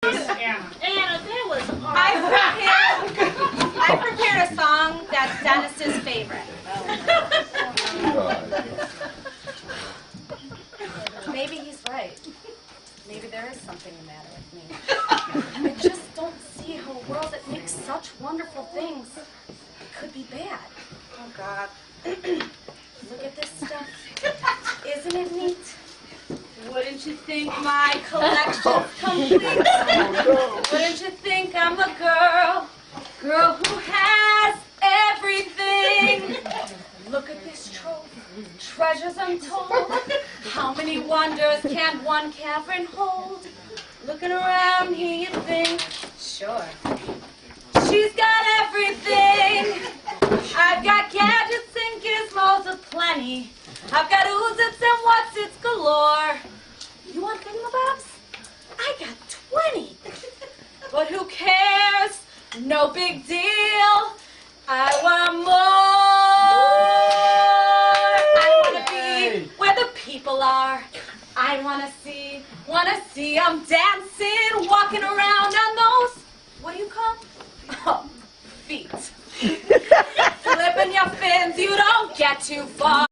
Anna, that was awesome. I prepared a song that's Dennis's favorite. Maybe he's right. Maybe there is something the matter with me. I just don't see how a world that makes such wonderful things could be bad. Oh, God. Look at this stuff. Isn't it neat? Wouldn't you think my collection's complete? Wouldn't you think I'm a girl who has everything? Look at this trove, treasures untold. How many wonders can one cavern hold? Looking around here, you think, sure, she's got everything. I've got gadgets and gizmos aplenty. I've got oozits and whatsits galore. You want thingamabobs? I got 20. But who cares? No big deal. I want more. I want to be where the people are. I want to see I'm dancing, walking around on those, what do you call them? Oh, feet. Flipping your fins, you don't get too far.